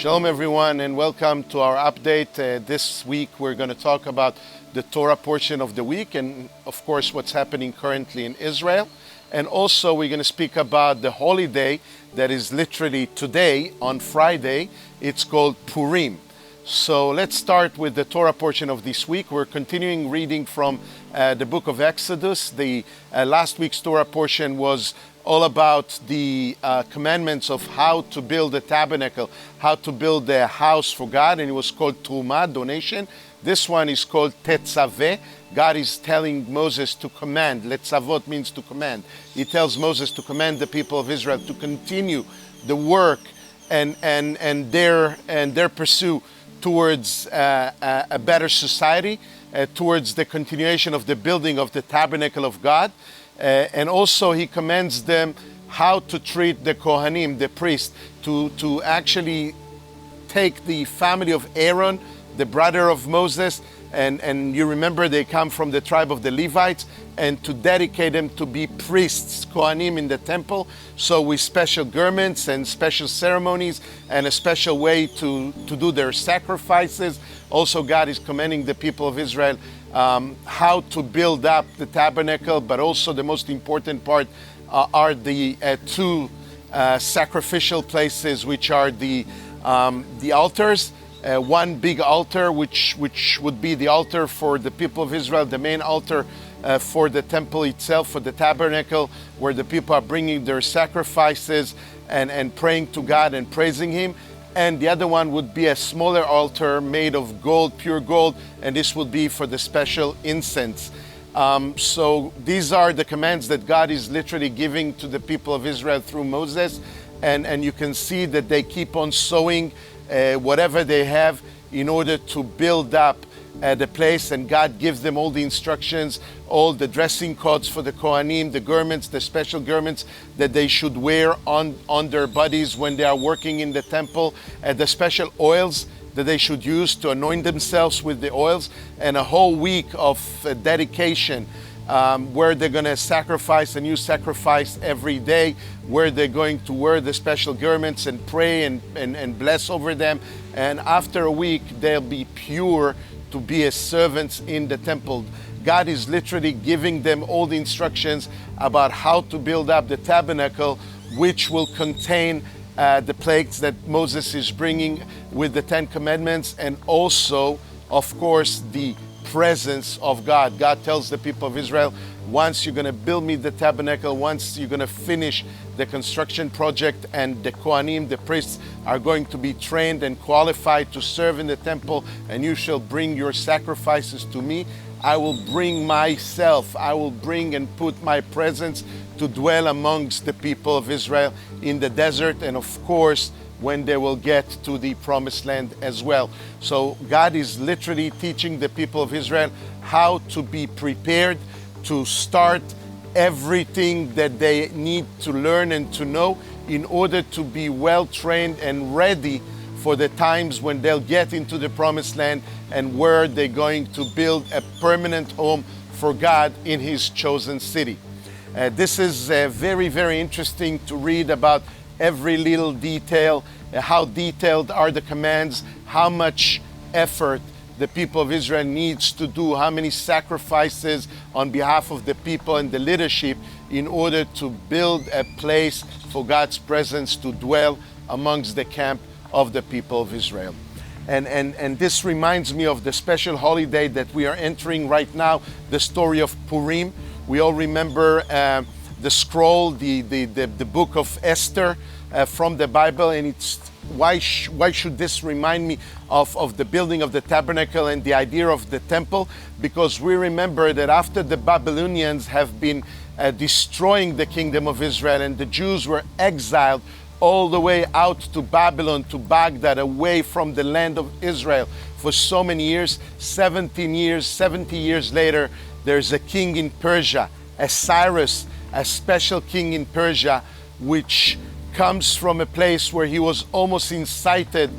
Shalom everyone and welcome to our update. This week we're going to talk about the Torah portion of the week and of course what's happening currently in Israel. And also we're going to speak about the holiday that is literally today on Friday. It's called Purim. So let's start with the Torah portion of this week. We're continuing reading from the book of Exodus. The last week's Torah portion was all about the commandments of how to build a tabernacle, how to build a house for God, and it was called Truma, donation. This one is called Tetzaveh. God is telling Moses to command. Letzavot means to command. He tells Moses to command the people of Israel to continue the work and their pursuit towards a better society, towards the continuation of the building of the tabernacle of God. And also he commands them how to treat the Kohanim, the priest, to actually take the family of Aaron, the brother of Moses, and you remember they come from the tribe of the Levites, and to dedicate them to be priests, Kohanim in the temple. So with special garments and special ceremonies and a special way to do their sacrifices. Also God is commanding the people of Israel how to build up the tabernacle, but also the most important part are the two sacrificial places, which are the altars. One big altar, which would be the altar for the people of Israel, the main altar for the temple itself, for the tabernacle, where the people are bringing their sacrifices and praying to God and praising Him. And the other one would be a smaller altar made of gold, pure gold, and this would be for the special incense. So these are the commands that God is literally giving to the people of Israel through Moses, and you can see that they keep on sowing whatever they have in order to build up the place, and God gives them all the instructions, all the dressing codes for the Kohanim, the garments, the special garments that they should wear on their bodies when they are working in the temple, the special oils that they should use to anoint themselves with the oils, and a whole week of dedication where they're going to sacrifice a new sacrifice every day, where they're going to wear the special garments and pray and bless over them. And after a week, they'll be pure to be as servants in the temple. God is literally giving them all the instructions about how to build up the tabernacle, which will contain the plagues that Moses is bringing with the 10 commandments, and also, of course, the presence of God. God tells the people of Israel, once you're going to build me the tabernacle, once you're going to finish the construction project, and the Kohanim, the priests, are going to be trained and qualified to serve in the temple, and you shall bring your sacrifices to me, I will bring myself, I will bring and put my presence to dwell amongst the people of Israel in the desert, and of course when they will get to the promised land as well. So God is literally teaching the people of Israel how to be prepared to start everything that they need to learn and to know in order to be well trained and ready for the times when they'll get into the promised land and where they're going to build a permanent home for God in His chosen city. This is very, very interesting to read about every little detail, how detailed are the commands, how much effort the people of Israel needs to do, how many sacrifices on behalf of the people and the leadership in order to build a place for God's presence to dwell amongst the camp of the people of Israel. And this reminds me of the special holiday that we are entering right now, the story of Purim. We all remember the scroll, the book of Esther from the Bible, and it's why should this remind me of the building of the tabernacle and the idea of the temple? Because we remember that after the Babylonians have been destroying the kingdom of Israel, and the Jews were exiled all the way out to Babylon, to Baghdad, away from the land of Israel for so many years, 70 years later, there's a king in Persia, a Cyrus, a special king in Persia, which comes from a place where he was almost incited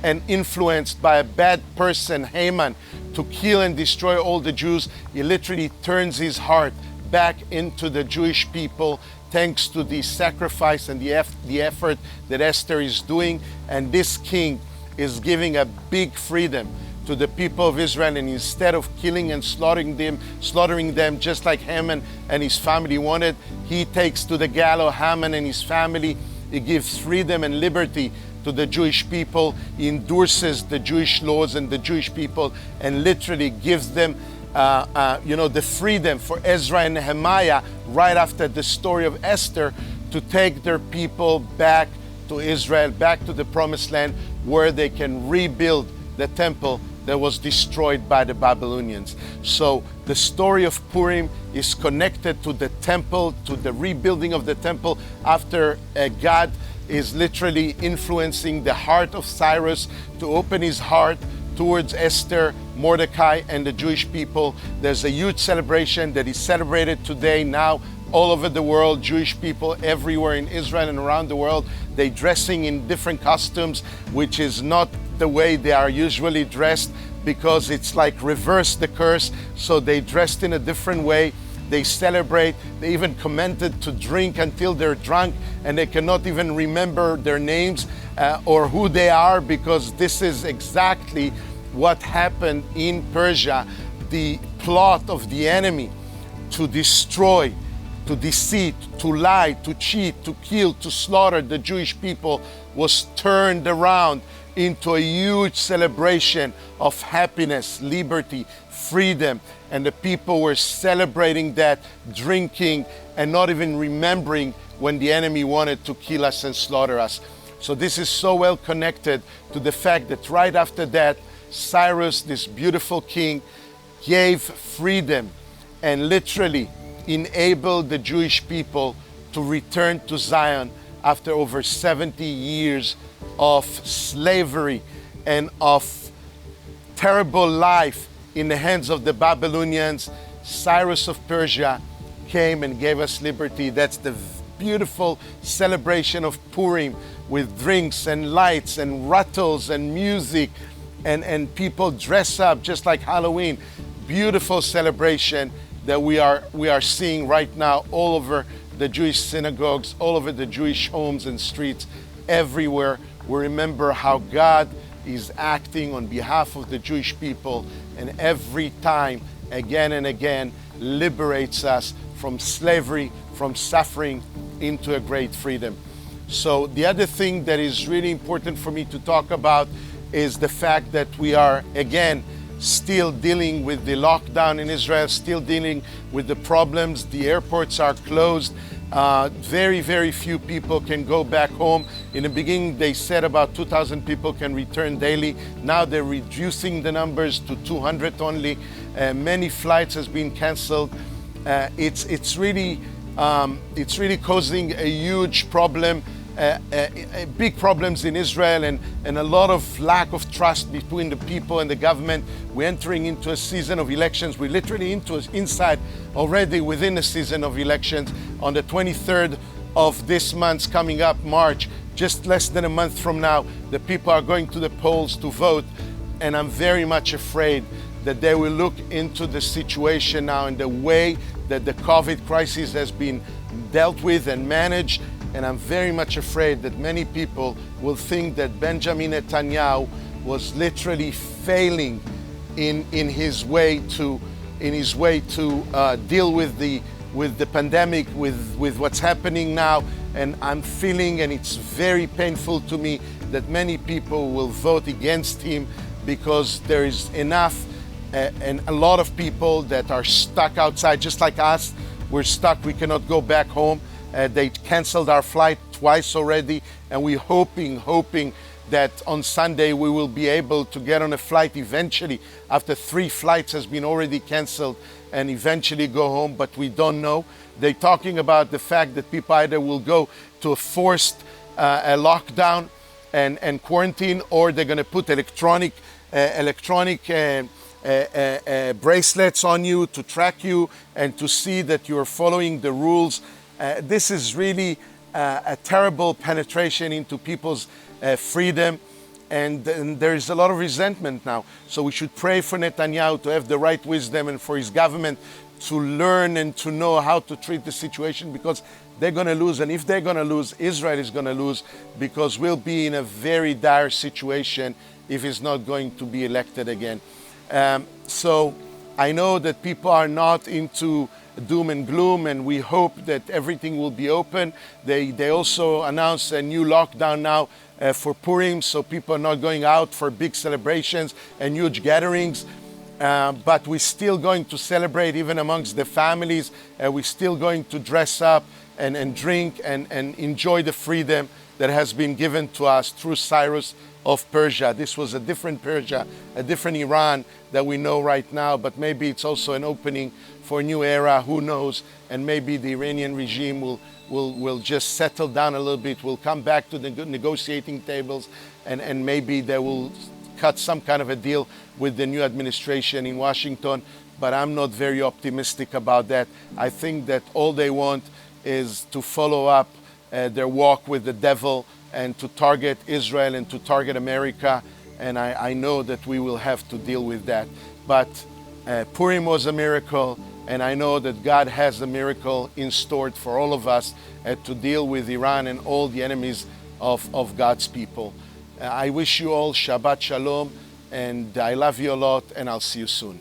and influenced by a bad person, Haman, to kill and destroy all the Jews. He literally turns his heart back into the Jewish people thanks to the sacrifice and the effort that Esther is doing. And this king is giving a big freedom to the people of Israel, and instead of killing and slaughtering them just like Haman and his family wanted, he takes to the gallows Haman and his family. He gives freedom and liberty to the Jewish people. He endorses the Jewish laws and the Jewish people, and literally gives them the freedom for Ezra and Nehemiah right after the story of Esther to take their people back to Israel, back to the promised land, where they can rebuild the temple that was destroyed by the Babylonians. So the story of Purim is connected to the temple, to the rebuilding of the temple after God is literally influencing the heart of Cyrus to open his heart towards Esther, Mordecai, and the Jewish people. There's a huge celebration that is celebrated today now all over the world. Jewish people everywhere in Israel and around the world, they're dressing in different costumes, which is not the way they are usually dressed, because it's like reverse the curse. So they dressed in a different way. They celebrate. They even commanded to drink until they're drunk and they cannot even remember their names or who they are, because this is exactly what happened in Persia. The plot of the enemy to destroy, to deceive, to lie, to cheat, to kill, to slaughter the Jewish people was turned around into a huge celebration of happiness, liberty, freedom. And the people were celebrating that, drinking, and not even remembering when the enemy wanted to kill us and slaughter us. So this is so well connected to the fact that right after that, Cyrus, this beautiful king, gave freedom and literally enabled the Jewish people to return to Zion after over 70 years of slavery and of terrible life in the hands of the Babylonians. Cyrus of Persia came and gave us liberty. That's the beautiful celebration of Purim, with drinks and lights and rattles and music, and people dress up just like Halloween. Beautiful celebration that we are seeing right now all over the Jewish synagogues, all over the Jewish homes and streets, everywhere. We remember how God is acting on behalf of the Jewish people, and every time, again and again, liberates us from slavery, from suffering, into a great freedom. So the other thing that is really important for me to talk about is the fact that we are, again, still dealing with the lockdown in Israel, still dealing with the problems. The airports are closed. Very, very few people can go back home. In the beginning, they said about 2,000 people can return daily. Now they're reducing the numbers to 200 only. Many flights has been canceled. It's really causing a huge problem. Big problems in Israel, and a lot of lack of trust between the people and the government. We're entering into a season of elections. We're literally inside already within a season of elections. On the 23rd of this month coming up, March, just less than a month from now, the people are going to the polls to vote. And I'm very much afraid that they will look into the situation now and the way that the COVID crisis has been dealt with and managed. And I'm very much afraid that many people will think that Benjamin Netanyahu was literally failing in his way to deal with the pandemic, with what's happening now. And I'm feeling, and it's very painful to me, that many people will vote against him, because there is enough and a lot of people that are stuck outside, just like us. We're stuck. We cannot go back home. They canceled our flight twice already, and we're hoping that on Sunday we will be able to get on a flight eventually, after 3 flights has been already canceled, and eventually go home, but we don't know. They're talking about the fact that people either will go to a forced a lockdown and quarantine, or they're going to put electronic bracelets on you to track you and to see that you're following the rules. This is really a terrible penetration into people's freedom, and there is a lot of resentment now. So we should pray for Netanyahu to have the right wisdom, and for his government to learn and to know how to treat the situation, because they're going to lose. And if they're going to lose, Israel is going to lose, because we'll be in a very dire situation if he's not going to be elected again. So I know that people are not into doom and gloom, and we hope that everything will be open. They also announced a new lockdown now for Purim, so people are not going out for big celebrations and huge gatherings. But we're still going to celebrate even amongst the families. We're still going to dress up and drink and enjoy the freedom that has been given to us through Cyrus of Persia. This was a different Persia, a different Iran that we know right now, but maybe it's also an opening for a new era, who knows, and maybe the Iranian regime will just settle down a little bit, will come back to the negotiating tables, and maybe they will cut some kind of a deal with the new administration in Washington. But I'm not very optimistic about that. I think that all they want is to follow up their walk with the devil and to target Israel and to target America. And I know that we will have to deal with that. But Purim was a miracle, and I know that God has a miracle in store for all of us to deal with Iran and all the enemies of God's people. I wish you all Shabbat Shalom, and I love you a lot, and I'll see you soon.